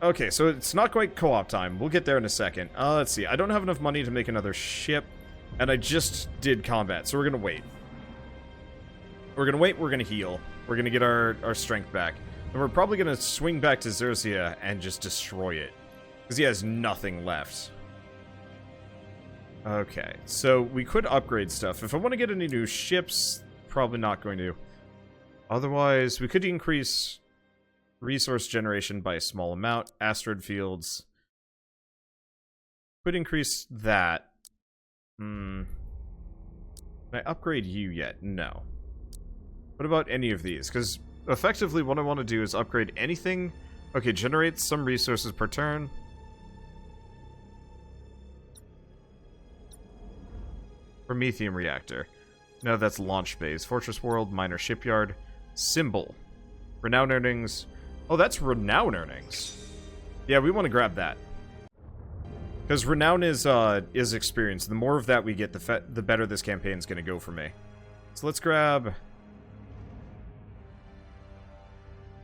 Okay, so it's not quite co-op time. We'll get there in a second. Let's see. I don't have enough money to make another ship, and I just did combat, so we're gonna wait. We're gonna heal. We're gonna get our strength back. And we're probably gonna swing back to Xerxia and just destroy it. Because he has nothing left. Okay, so we could upgrade stuff. If I want to get any new ships, probably not going to. Otherwise, we could increase resource generation by a small amount. Asteroid fields. Could increase that. Can I upgrade you yet? No. What about any of these? Because effectively what I want to do is upgrade anything. Okay, generate some resources per turn. Promethium reactor. No, that's launch base. Fortress world, minor shipyard. Symbol. Renown earnings. Oh, that's renown earnings. Yeah, we want to grab that. Because renown is experience. The more of that we get, the better this campaign's going to go for me. So let's grab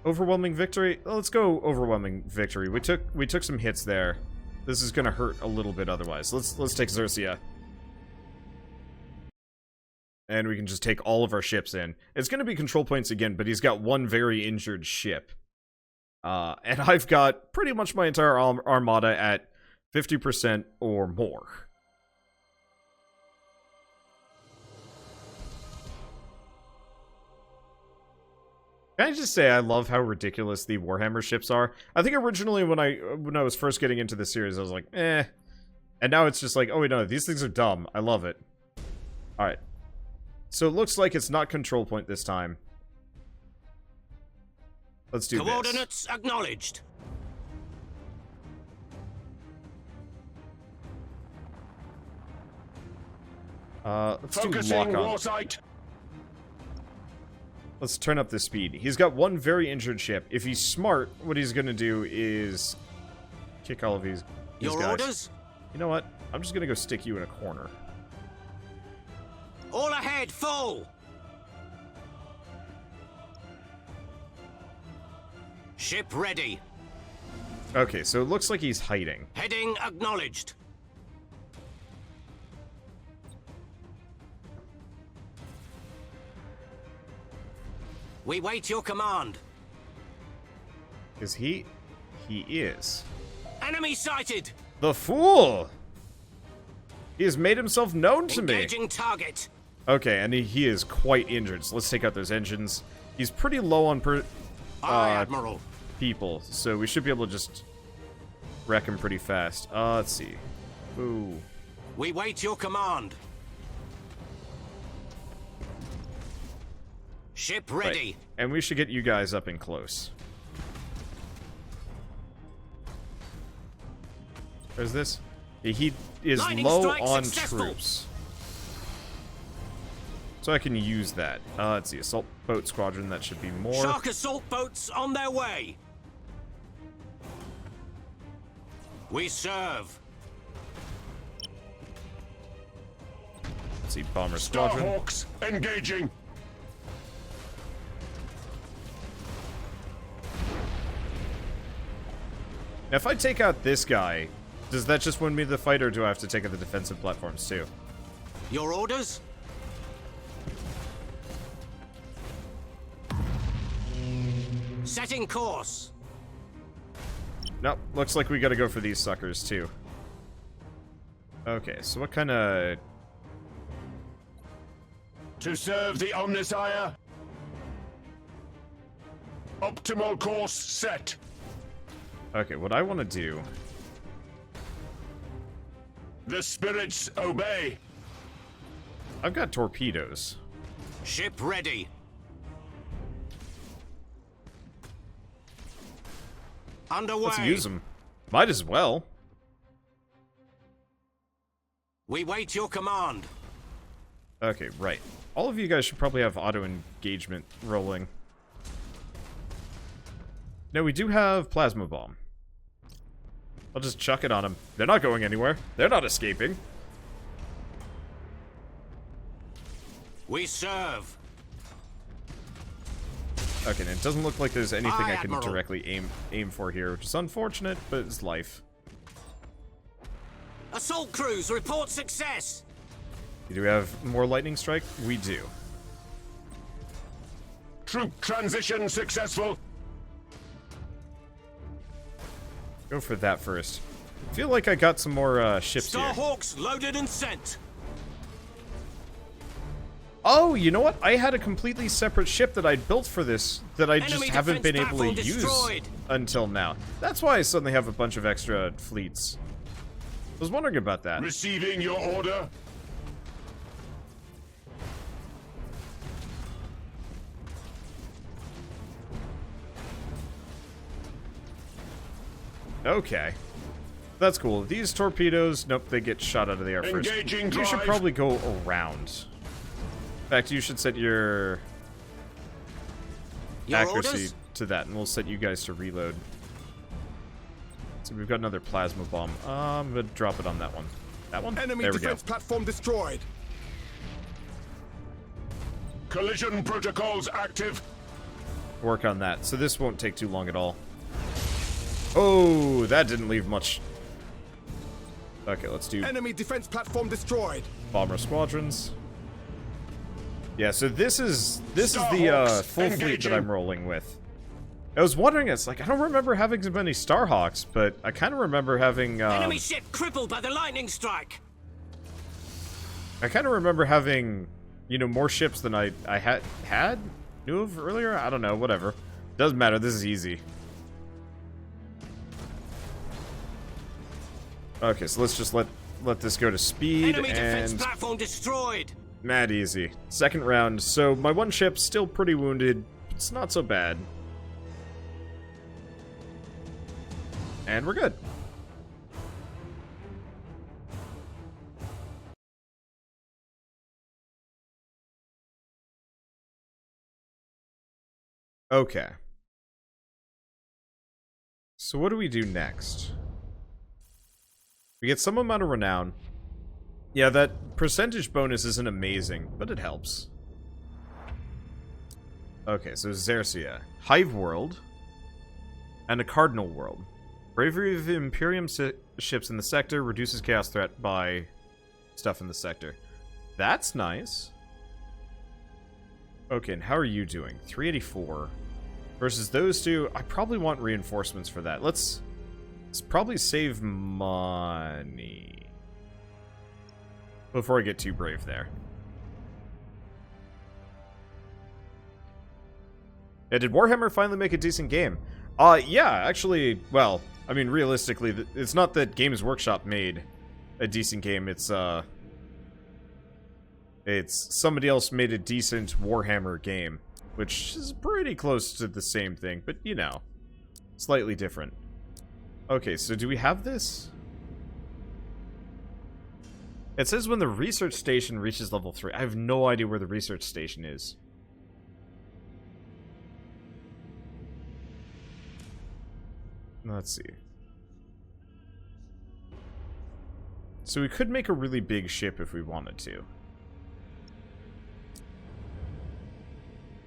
overwhelming victory. Oh, let's go overwhelming victory. We took some hits there. This is going to hurt a little bit otherwise. Let's take Xerxia. And we can just take all of our ships in. It's going to be control points again, but he's got one very injured ship. And I've got pretty much my entire armada at 50% or more. Can I just say I love how ridiculous the Warhammer ships are? I think originally when I was first getting into this series, I was like, eh. And now it's just like, oh wait, no, these things are dumb. I love it. Alright. So it looks like it's not control point this time. Let's do this. Coordinates acknowledged. Let's do lock on. Let's turn up the speed. He's got one very injured ship. If he's smart, what he's gonna do is kick all of these Your guys. orders? You know what? I'm just gonna go stick you in a corner. All ahead, full! Ship ready. Okay, so it looks like he's hiding. Heading acknowledged. We wait your command. Is he? He is. Enemy sighted! The fool! He has made himself known to me. Engaging target. Okay, and he is quite injured, so let's take out those engines. He's pretty low on Aye, Admiral. people, so we should be able to just wreck him pretty fast. Let's see. Ooh. We wait your command. Ship ready. Right. And we should get you guys up and close. There's this. He is Lightning low strike on successful. troops. So I can use that. Let's see. Assault boat squadron, that should be more. Shark assault boats on their way. We serve. Let's see. Bomber squadron. Starhawks engaging. Now, if I take out this guy, does that just win me the fight, or do I have to take out the defensive platforms too? Your orders? Setting course. Nope, looks like we gotta go for these suckers too. Okay, so what kind of... To serve the Omnissiah. Optimal course set. Okay, what I want to do... The spirits obey. I've got torpedoes. Ship ready. Underway. Let's use them. Might as well. We wait your command. Okay, right. All of you guys should probably have auto-engagement rolling. No, we do have Plasma Bomb. I'll just chuck it on them. They're not going anywhere. They're not escaping. We serve. Okay, and it doesn't look like there's anything Aye, I can Admiral. directly aim for here, which is unfortunate, but it's life. Assault crews, report success! Do we have more lightning strike? We do. Troop transition successful. Go for that first. I feel like I got some more ships here. Starhawks loaded and sent. Oh, you know what? I had a completely separate ship that I'd built for this that I just Enemy haven't been defense able to platform use destroyed. until now. That's why I suddenly have a bunch of extra fleets. I was wondering about that. Receiving your order. Okay. That's cool. These torpedoes, nope, they get shot out of the air first. Engaging You should drive. probably go around. In fact, you should set your Your accuracy orders? to that, and we'll set you guys to reload. So we've got another plasma bomb. I'm gonna drop it on that one. That one? Enemy There we go. defense platform destroyed. Collision protocols active. Work on that. So this won't take too long at all. Oh, that didn't leave much. Okay, let's do Enemy defense platform destroyed. bomber squadrons. Yeah, so this is the Starhawks full fleet that engaging. I'm rolling with. I was wondering, it's like I don't remember having so many Starhawks, but I kind of remember having Enemy ship crippled by the lightning strike. I kind of remember having, you know, more ships than I knew of earlier. I don't know, whatever. Doesn't matter. This is easy. Okay, so let's just let this go to speed Enemy defense and platform destroyed. mad easy. Second round. So my one ship's still pretty wounded. It's not so bad. And we're good. Okay. So what do we do next? We get some amount of renown. Yeah, that percentage bonus isn't amazing, but it helps. Okay, so Xerxia. Hive World. And a Cardinal World. Bravery of the Imperium ships in the sector reduces chaos threat by stuff in the sector. That's nice. Okay, and how are you doing? 384. Versus those two, I probably want reinforcements for that. Let's probably save money before I get too brave there. Yeah, did Warhammer finally make a decent game? Yeah, actually, well, I mean, realistically, it's not that Games Workshop made a decent game. It's somebody else made a decent Warhammer game, which is pretty close to the same thing, but, you know, slightly different. Okay, so do we have this? It says when the research station reaches level 3. I have no idea where the research station is. Let's see. So we could make a really big ship if we wanted to.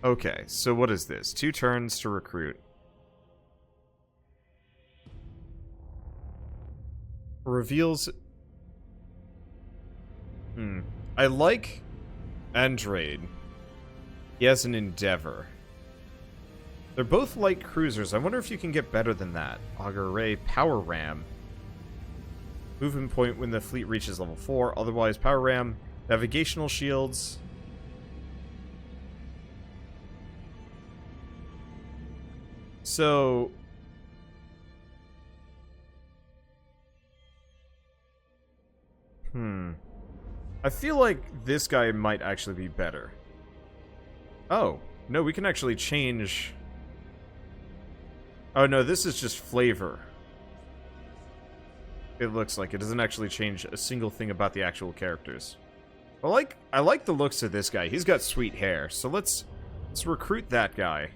Okay, so what is this? 2 turns to recruit. Reveals... I like Andrade. He has an Endeavor. They're both light cruisers. I wonder if you can get better than that. Auger Ray, Power Ram. Movement point when the fleet reaches level 4. Otherwise, Power Ram, navigational shields. So... I feel like this guy might actually be better. Oh, no, we can actually change... Oh, no, this is just flavor. It looks like it doesn't actually change a single thing about the actual characters. I like the looks of this guy. He's got sweet hair, so let's recruit that guy.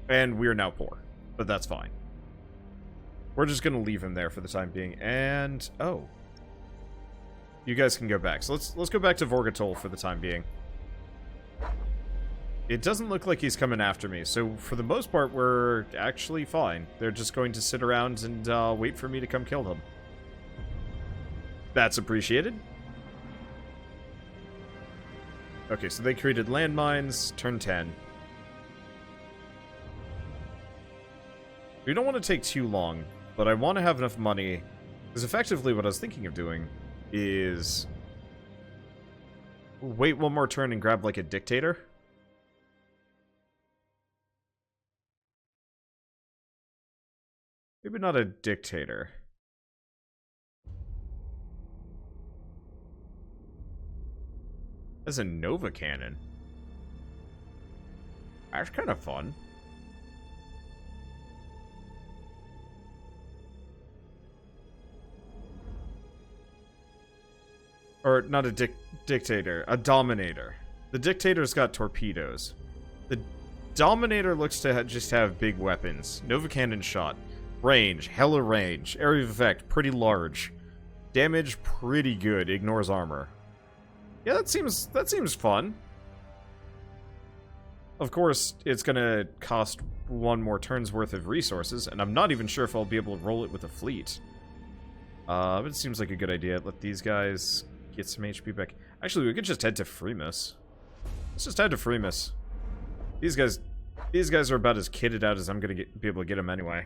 And we're now poor, but that's fine. We're just gonna leave him there for the time being. And oh, you guys can go back. So let's go back to Vorga Torq for the time being. It doesn't look like he's coming after me, so for the most part, we're actually fine. They're just going to sit around and wait for me to come kill them. That's appreciated. Okay, so they created landmines, turn 10. We don't want to take too long, but I want to have enough money, because effectively what I was thinking of doing is wait one more turn and grab like a dictator. Maybe not a dictator. As a Nova cannon. That's kind of fun. Or not a dictator, a dominator. The dictator's got torpedoes. The dominator looks to just have big weapons. Nova cannon shot. Range, hella range. Area of effect, pretty large. Damage, pretty good. Ignores armor. Yeah, that seems fun. Of course, it's gonna cost one more turn's worth of resources, and I'm not even sure if I'll be able to roll it with a fleet. But it seems like a good idea. Let these guys get some HP back. Actually, we could just head to Freemus. Let's just head to Freemus. These guys are about as kitted out as I'm gonna be able to get them anyway.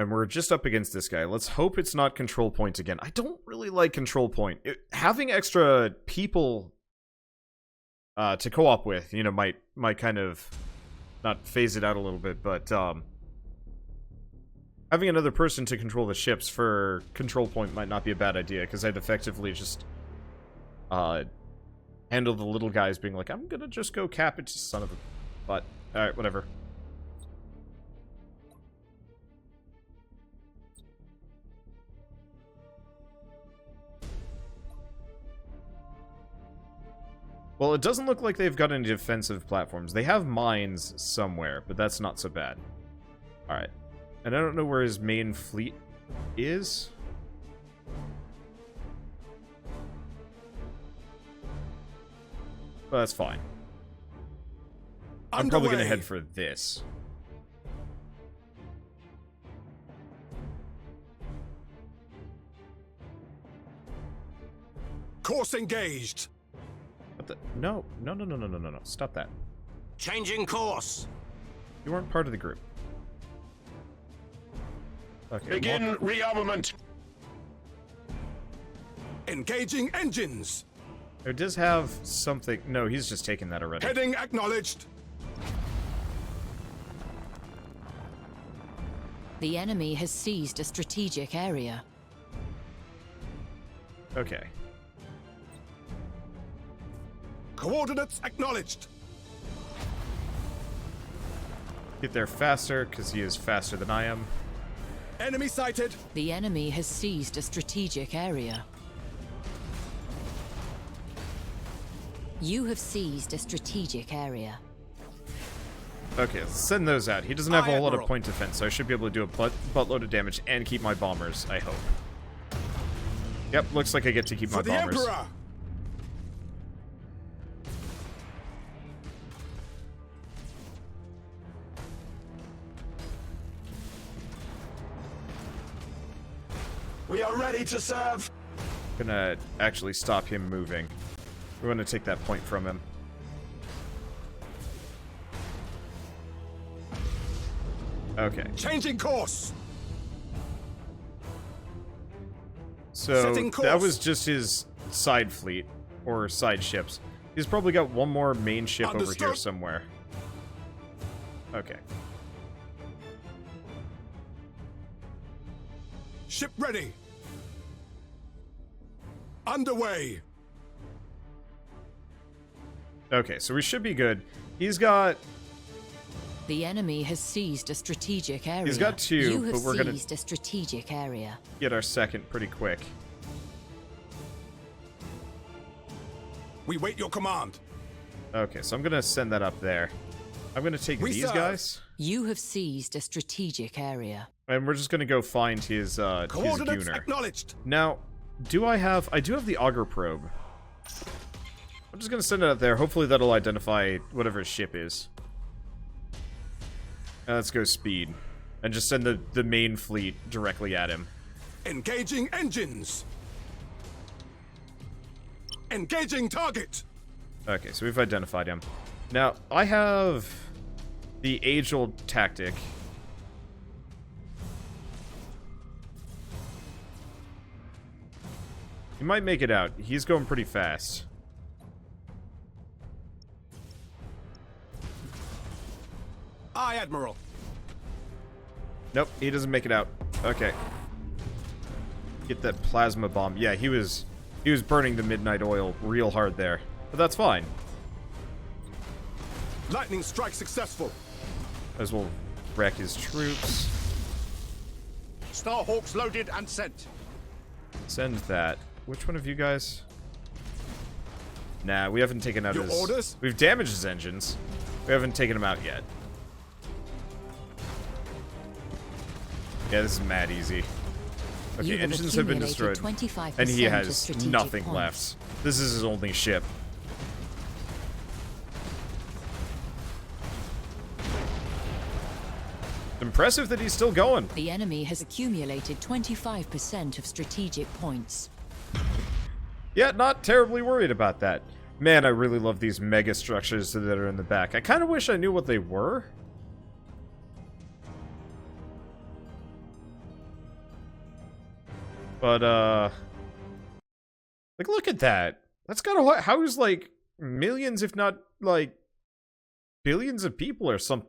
And we're just up against this guy. Let's hope it's not control point again. I don't really like control point. Having extra people to co-op with, you know, might kind of not phase it out a little bit, but having another person to control the ships for control point might not be a bad idea, because I'd effectively just handle the little guys being like, I'm gonna just go cap it, son of a butt. Alright, whatever. Well, it doesn't look like they've got any defensive platforms. They have mines somewhere, but that's not so bad. Alright. And I don't know where his main fleet is. But that's fine. I'm probably going to head for this. Course engaged. What the? No. Stop that. Changing course. You weren't part of the group. Okay. Begin rearmament. Engaging engines. It does have something. No, he's just taken that already. Heading acknowledged. The enemy has seized a strategic area. Okay. Coordinates acknowledged. Get there faster, because he is faster than I am. Enemy sighted. The enemy has seized a strategic area. You have seized a strategic area. Okay, let's send those out. He doesn't have a whole lot of Admiral. point defense, so I should be able to do a buttload of damage and keep my bombers, I hope. Yep, looks like I get to keep my For the bombers. Emperor. We are ready to serve. Gonna actually stop him moving. We want to take that point from him. Okay. Changing course. So Setting course. that was just his side fleet, or side ships. He's probably got one more main ship over here Understood. somewhere. Okay. Ship ready. Underway. Okay, so we should be good. He's got... The enemy has seized a strategic area. He's got two, You have but we're gonna- seized a strategic area. get our second pretty quick. We wait your command. Okay, so I'm gonna send that up there. I'm gonna take We these serve. guys, You have seized a strategic area. and we're just gonna go find his Coordinates Gooner. acknowledged. Now, do I have... I do have the auger probe. I'm just gonna send it out there. Hopefully that'll identify whatever his ship is. Let's go speed. And just send the main fleet directly at him. Engaging engines. Engaging target. Okay, so we've identified him. Now, I have the age-old tactic. He might make it out. He's going pretty fast. Aye, Admiral. Nope, he doesn't make it out. Okay. Get that plasma bomb. Yeah, he was burning the midnight oil real hard there. But that's fine. Lightning strike successful. As well wreck his troops. Starhawks loaded and sent. Send that. Which one of you guys? Nah, we haven't taken out Your his... orders? We've damaged his engines. We haven't taken him out yet. Yeah, this is mad easy. Okay, You engines have been destroyed. 25% And he of has strategic nothing points. left. This is his only ship. Impressive that he's still going. The enemy has accumulated 25% of strategic points. Yeah, not terribly worried about that. Man, I really love these mega structures that are in the back. I kind of wish I knew what they were. But, like, look at that. That's gotta house, like, millions, if not, like, billions of people or something.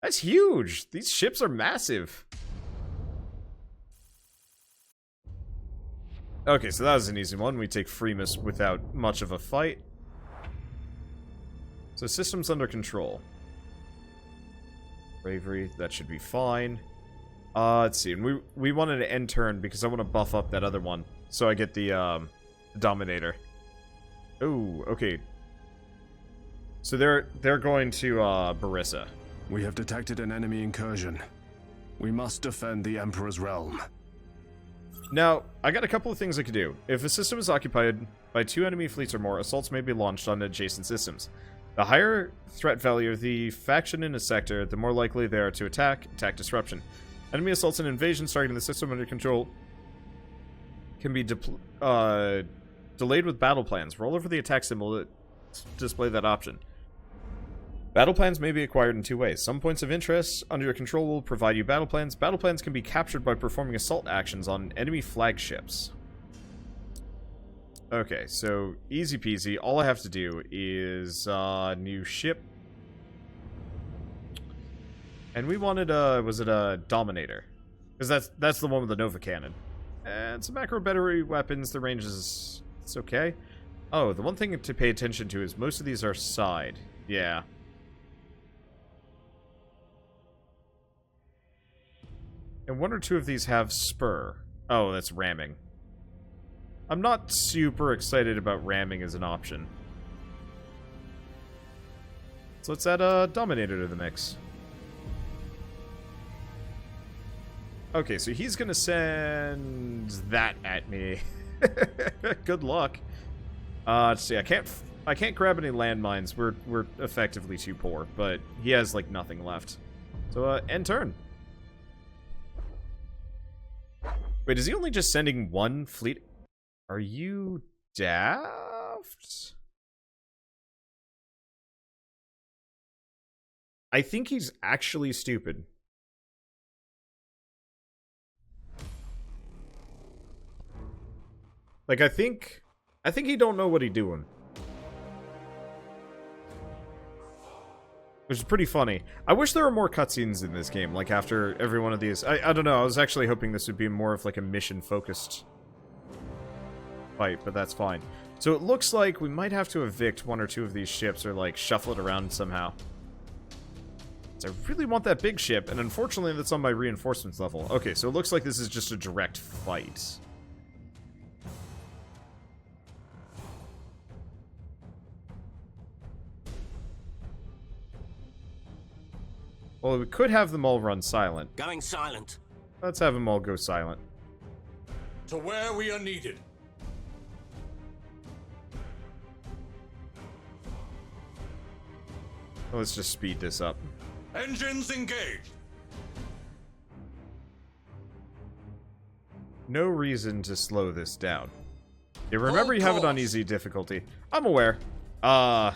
That's huge. These ships are massive. Okay, so that was an easy one. We take Freemus without much of a fight. So systems under control. Bravery, that should be fine. Let's see. And we wanted to end turn because I want to buff up that other one. So I get the Dominator. Oh, okay. So they're going to Barissa. We have detected an enemy incursion. We must defend the Emperor's realm. Now, I got a couple of things I could do. If a system is occupied by 2 enemy fleets or more, assaults may be launched on adjacent systems. The higher threat value of the faction in a sector, the more likely they are to attack disruption. Enemy assaults and invasions targeting the system under control can be delayed with battle plans. Roll over the attack symbol to display that option. Battle plans may be acquired in 2 ways. Some points of interest under your control will provide you battle plans. Battle plans can be captured by performing assault actions on enemy flagships. Okay, so easy peasy. All I have to do is new ship. And we wanted was it a Dominator? Because that's the one with the Nova Cannon. And some macro battery weapons. The range is it's okay. Oh, the one thing to pay attention to is most of these are side. Yeah. And 1 or 2 of these have spur. Oh, that's ramming. I'm not super excited about ramming as an option. So let's add a Dominator to the mix. Okay, so he's gonna send that at me. Good luck. Let's see. I can't grab any landmines. We're effectively too poor, but he has like nothing left. So end turn. Wait, is he only just sending 1 fleet? Are you daft? I think he's actually stupid. Like, I think he don't know what he doing. Which is pretty funny. I wish there were more cutscenes in this game, like after every one of these. I don't know, I was actually hoping this would be more of like a mission-focused fight, but that's fine. So it looks like we might have to evict 1 or 2 of these ships or like shuffle it around somehow. So I really want that big ship, and unfortunately that's on my reinforcements level. Okay, so it looks like this is just a direct fight. Well, we could have them all run silent. Going silent. Let's have them all go silent. To where we are needed. Let's just speed this up. Engines engaged. No reason to slow this down. Yeah, remember Full you have it on course. easy difficulty. I'm aware. I'm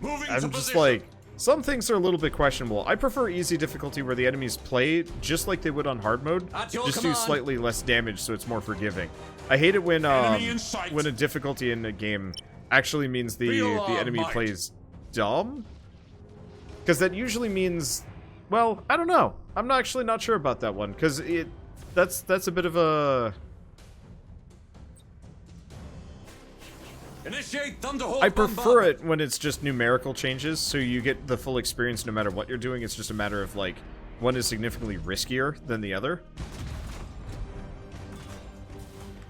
Moving to just position. like, some things are a little bit questionable. I prefer easy difficulty where the enemies play just like they would on hard mode. At your Just do command. slightly less damage so it's more forgiving. I hate it when Enemy in sight. when a difficulty in a game actually means the Feel our enemy might. plays dumb. Because that usually means, well, I don't know. I'm actually not sure about that one because that's a bit of a. Initiate Thunderhawk I prefer bombardment. it when it's just numerical changes, so you get the full experience no matter what you're doing. It's just a matter of, like, one is significantly riskier than the other.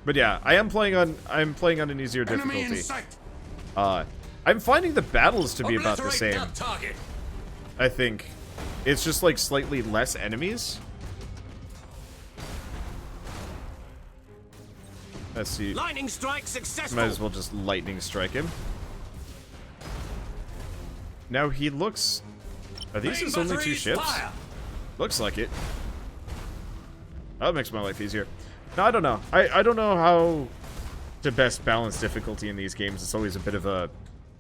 But yeah, I'm playing on an easier Enemy in difficulty. sight. I'm finding the battles to be about the Obliterate same. that target. I think. It's just, like, slightly less enemies. Let's see. Lightning strike successful. Might as well just lightning strike him. Now he looks... Are these Main his only two batteries, ships? fire. Looks like it. That makes my life easier. No, I don't know. I don't know how to best balance difficulty in these games. It's always a bit of a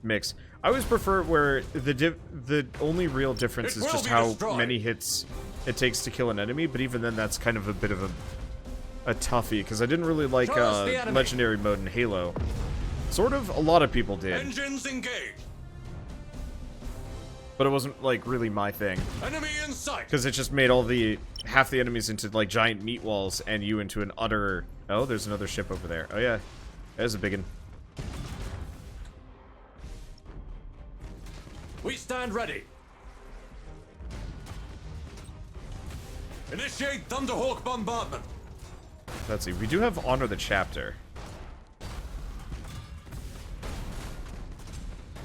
mix. I always prefer where the only real difference It is will just be how destroyed. many hits it takes to kill an enemy, but even then that's kind of a bit of a toughie, because I didn't really like Show us the enemy. legendary mode in Halo. Sort of, a lot of people did, Engines engaged. but it wasn't like really my thing, Enemy in sight. because it just made half the enemies into like giant meat walls and you into an utter... Oh, there's another ship over there. Oh yeah, there's a big one. We stand ready. Initiate Thunderhawk bombardment. Let's see, we do have Honor the Chapter.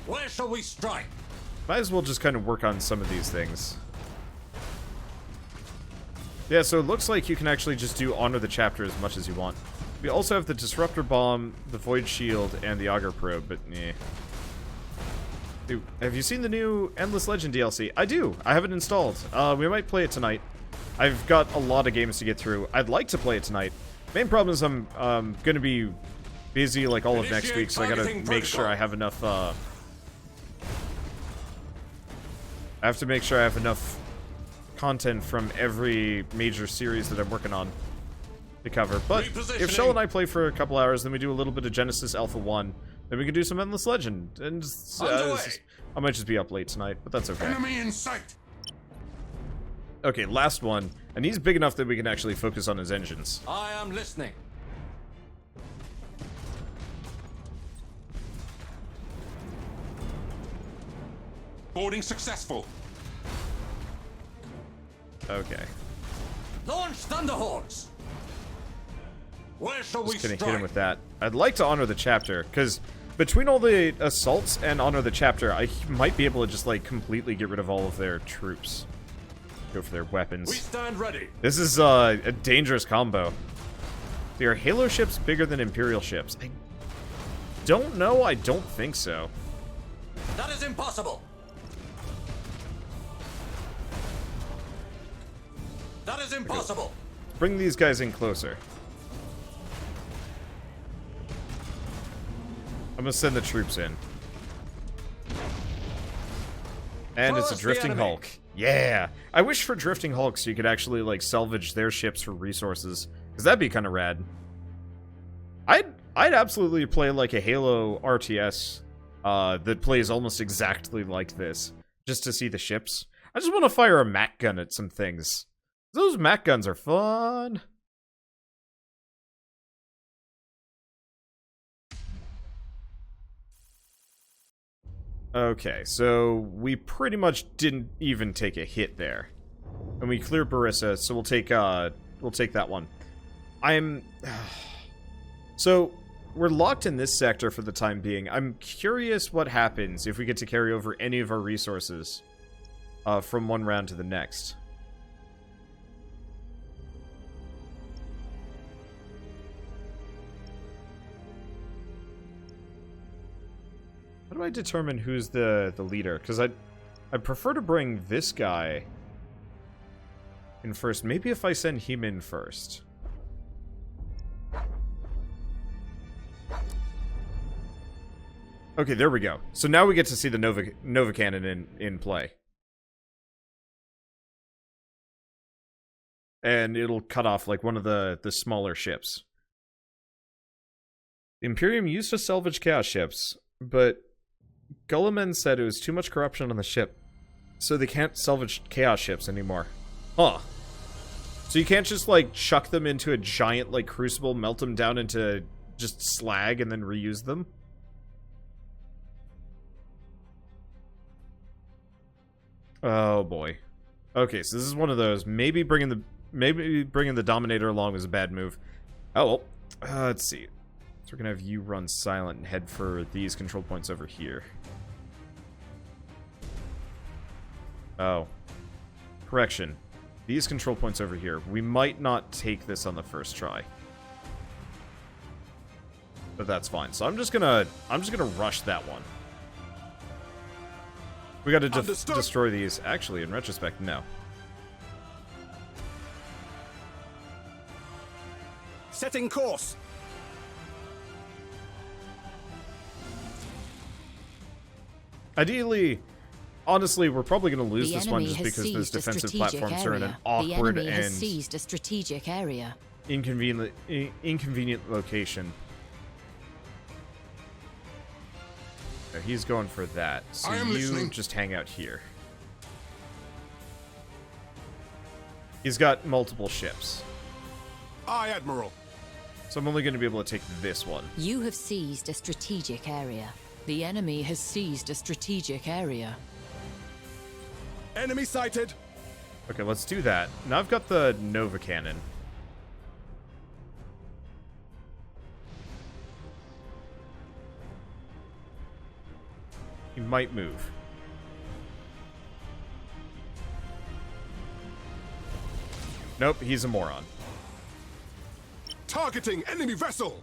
Where shall we strike? Might as well just kind of work on some of these things. Yeah, so it looks like you can actually just do Honor the Chapter as much as you want. We also have the Disruptor Bomb, the Void Shield, and the Auger Probe, but eh. Dude, have you seen the new Endless Legend DLC? I do. I have it installed. We might play it tonight. I've got a lot of games to get through. I'd like to play it tonight. Main problem is I'm going to be busy like all of next Initiate week, so I gotta targeting make sure protocol. I have enough, I have to make sure I have enough content from every major series that I'm working on to cover. But if Repositioning. Shell and I play for a couple hours, then we do a little bit of Genesis Alpha 1, then we can do some Endless Legend, and Underway. I might just be up late tonight, but that's okay. Enemy in sight. Okay, last one, and he's big enough that we can actually focus on his engines. I am listening. Boarding successful. Okay, Launch Thunderhawks. Where shall we just gonna strike? hit him with that. I'd like to honor the chapter, because between all the assaults and honor the chapter, I might be able to just like completely get rid of all of their troops. Go for their We weapons. stand ready. This is a dangerous combo. Are Halo ships bigger than Imperial ships? I don't know. I don't think so. That is impossible. That is impossible. Bring these guys in closer. I'm gonna send the troops in. And Show it's a us the drifting enemy. Hulk. Yeah. I wish for drifting Hulks you could actually like salvage their ships for resources, because that'd be kind of rad. I'd absolutely play like a Halo RTS that plays almost exactly like this, just to see the ships. I just want to fire a Mac gun at some things. Those Mac guns are fun. Okay, so we pretty much didn't even take a hit there. And we cleared Barissa, so we'll take that one. So we're locked in this sector for the time being. I'm curious what happens if we get to carry over any of our resources from one round to the next. How do do I determine who's the leader? Because I prefer to bring this guy in first. Maybe if I send him in first. Okay, there we go. So now we get to see the Nova Cannon in play. And it'll cut off like one of the smaller ships. The Imperium used to salvage Chaos ships, but Gulliman said it was too much corruption on the ship, so they can't salvage Chaos ships anymore. Huh. So you can't just, like, chuck them into a giant, like, crucible, melt them down into just slag, and then reuse them? Oh, boy. Okay, so this is one of those. Maybe bringing the Dominator along was a bad move. Oh, well. Let's see. So we're gonna have you run silent and head for these control points over here. Oh. Correction. These control points over here. We might not take this on the first try. But that's fine. So I'm just gonna rush that one. We gotta destroy these. Actually, in retrospect, no. Setting course. Ideally, honestly, we're probably going to lose this one just because those defensive platforms are in an awkward and has seized a strategic area. Inconvenient location. So he's going for that. So you just hang out here. He's got multiple ships. Aye, Admiral. So I'm only going to be able to take this one. You have seized a strategic area. The enemy has seized a strategic area. Enemy sighted. Okay, let's do that. Now I've got the Nova Cannon. He might move. Nope, he's a moron. Targeting enemy vessel.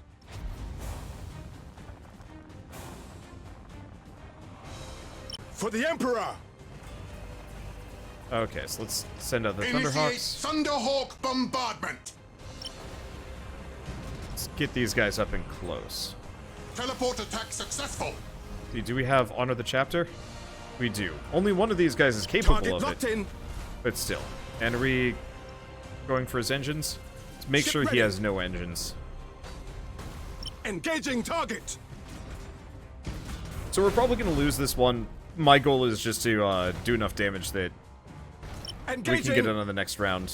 For the Emperor! Okay, so let's send out the Initiate Thunderhawks. Thunderhawk bombardment. Let's get these guys up and close. Teleport attack successful. Do we have Honor the Chapter? We do. Only one of these guys is capable Target of locked it. in. But still. And are we going for his engines? Let's make Ship sure ready. he has no engines. Engaging target. So we're probably going to lose this one. My goal is just to do enough damage that Engaging. we can get it on the next round.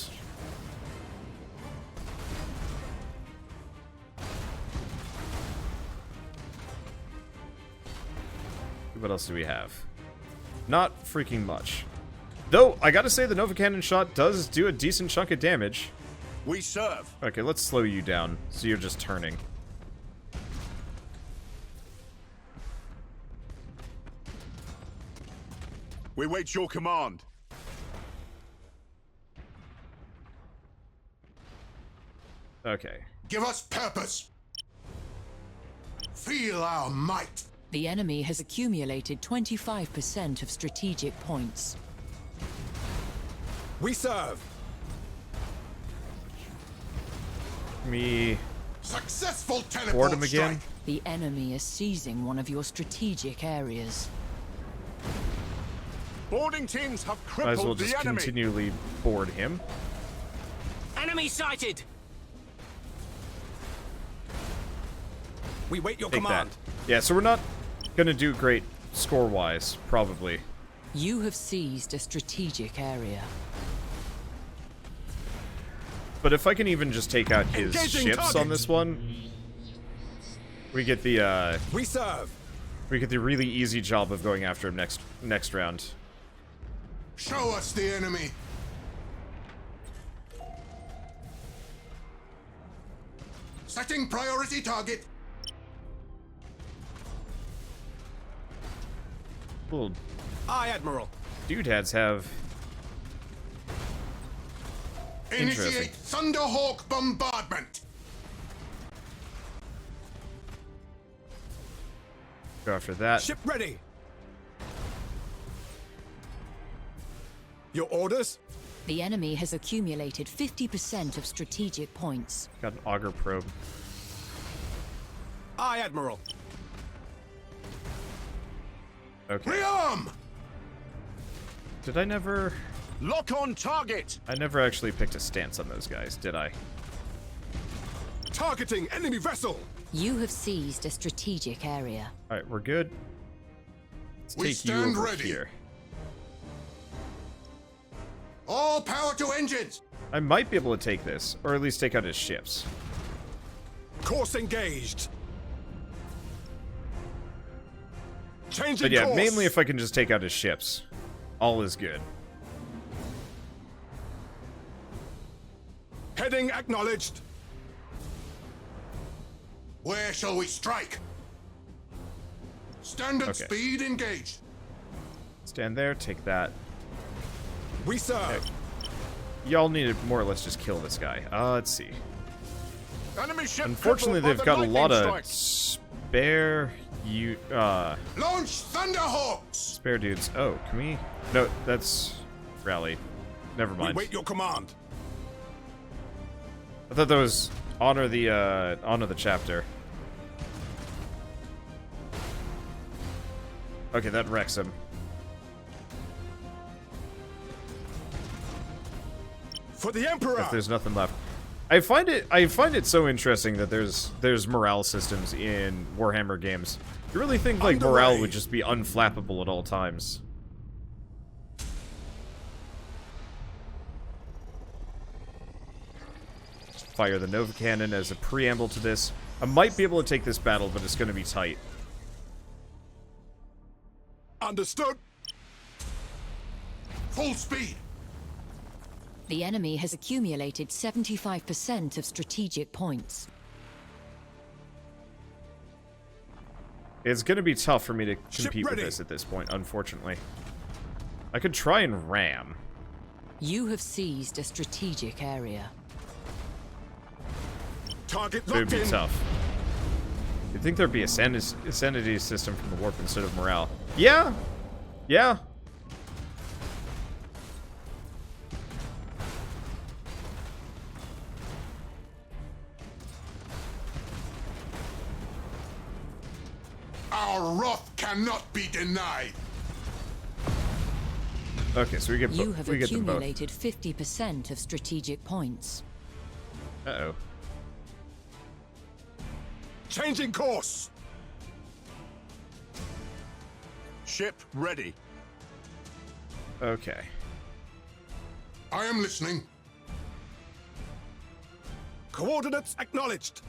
What else do we have? Not freaking much. Though, I gotta say the Nova Cannon shot does do a decent chunk of damage. We serve. Okay, let's slow you down, so you're just turning. We wait your command. Okay. Give us purpose. Feel our might. The enemy has accumulated 25% of strategic points. We serve. Me Successful board teleport him again. strike. The enemy is seizing one of your strategic areas. Boarding teams have Might as well crippled just the enemy. continually board him. Enemy sighted! We wait your Take command. that. Yeah, so we're not gonna do great score-wise, probably. You have seized a strategic area. But if I can even just take out his Engaging ships target. on this one, we get the We serve. really easy job of going after him next round. Show us the enemy. Setting priority target. Little Aye, Admiral. doodads have Interesting. Initiate Thunderhawk bombardment. Go after that. Ship ready. Your orders? The enemy has accumulated 50% of strategic points. Got an auger probe. Aye, Admiral. Okay. Rearm! Did I never... Lock on target. I never actually picked a stance on those guys, did I? Targeting enemy vessel. You have seized a strategic area. Alright, we're good. Let's We take you stand over ready. here. All power to engines! I might be able to take this, or at least take out his ships. Course engaged. Changing But yeah, course. mainly if I can just take out his ships. All is good. Heading acknowledged. Where shall we strike? Standard Okay. speed engaged. Stand there, take that. We serve. Y'all need to more or less just kill this guy. Let's see. Enemy ship. Unfortunately, crippled they've by got the a lot lightning of strike. spare Launch Thunderhawks! spare dudes. Oh, can we? No, that's rally. Never We mind. wait your command. I thought that was honor the chapter. Okay, that wrecks him. For the Emperor. If there's nothing left. I find it so interesting that there's morale systems in Warhammer games. You really think like Underway. morale would just be unflappable at all times? Fire the Nova Cannon as a preamble to this. I might be able to take this battle, but it's going to be tight. Understood. Full speed! The enemy has accumulated 75% of strategic points. It's going to be tough for me to Ship compete with ready. this at this point, unfortunately. I could try and ram. You have seized a strategic area. Target It would locked be in. tough. You'd think there'd be a sanity system from the warp instead of morale. Yeah! Yeah! Our wrath cannot be denied! Okay, so we get, You have we get them both. accumulated 50% of strategic points. Uh-oh. Changing course. Ship ready. Okay. I am listening. Coordinates acknowledged.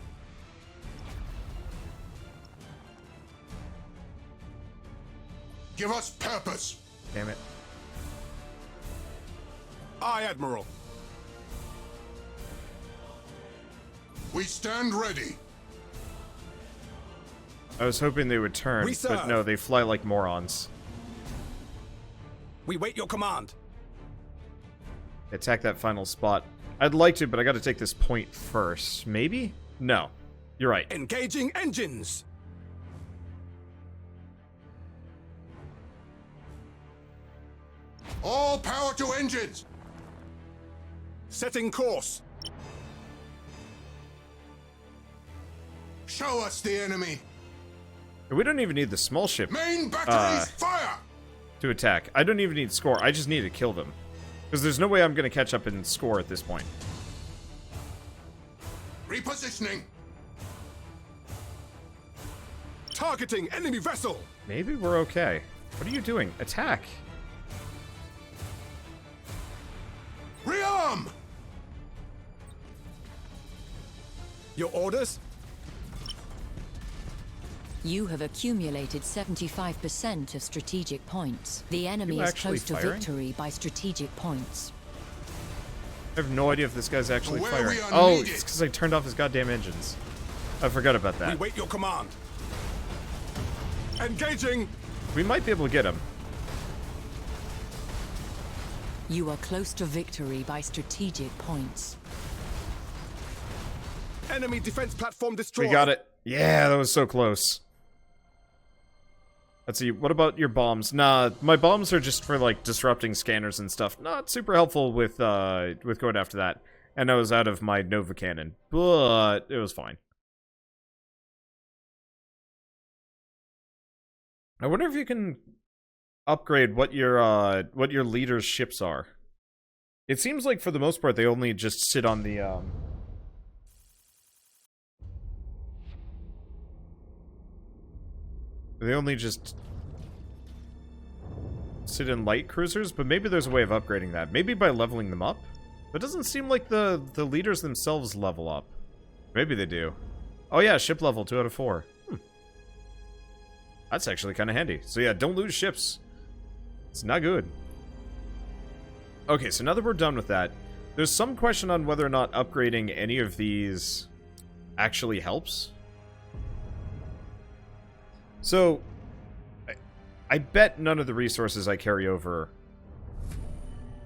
Give us purpose. Damn it. Aye, Admiral. We stand ready. I was hoping they would turn, We but serve. no, they fly like morons. We wait your command. Attack that final spot. I'd like to, but I gotta take this point first. Maybe? No. You're right. Engaging engines. All power to engines! Setting course. Show us the enemy! We don't even need the small ship Main batteries, fire! to attack. I don't even need score. I just need to kill them. Because there's no way I'm gonna catch up and score at this point. Repositioning! Targeting enemy vessel. Maybe we're okay. What are you doing? Attack! Rearm! Your orders? You have accumulated 75% of strategic points. The enemy You is actually close to firing? victory by strategic points. I have no idea if this guy's actually Where firing. we are Oh, needed. it's because I turned off his goddamn engines. I forgot about We that. wait your command. Engaging. We might be able to get him. You are close to victory by strategic points. Enemy defense platform destroyed. We got it. Yeah, that was so close. Let's see, what about your bombs? Nah, my bombs are just for, like, disrupting scanners and stuff. Not super helpful with going after that. And I was out of my Nova Cannon, but it was fine. I wonder if you can upgrade what your leader's ships are. It seems like, for the most part, they only just sit on the, They only just sit in light cruisers, but maybe there's a way of upgrading that. Maybe by leveling them up? But it doesn't seem like the leaders themselves level up. Maybe they do. Oh yeah, ship level 2 out of 4. That's actually kind of handy. So yeah, don't lose ships. It's not good. Okay, so now that we're done with that, there's some question on whether or not upgrading any of these actually helps. So, I bet none of the resources I carry over...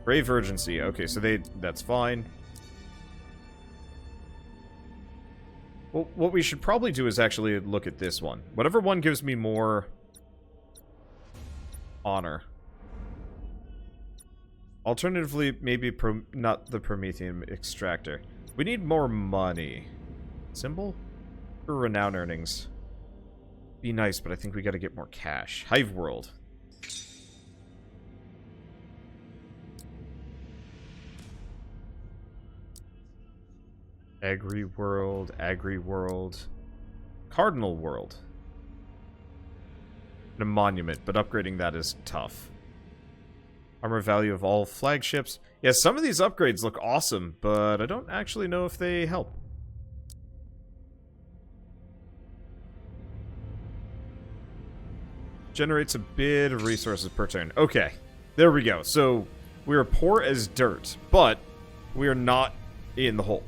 Brave Urgency. Okay, so that's fine. Well, what we should probably do is actually look at this one. Whatever one gives me more... honor. Alternatively, maybe not the Promethean Extractor. We need more money. Symbol? For renown earnings. Be nice, but I think we gotta get more cash. Hive World. Agri-World, Agri-World. Cardinal World. And a monument, but upgrading that is tough. Armor value of all flagships. Yeah, some of these upgrades look awesome, but I don't actually know if they help. Generates a bit of resources per turn. Okay, there we go. So, we are poor as dirt, but we are not in the hole.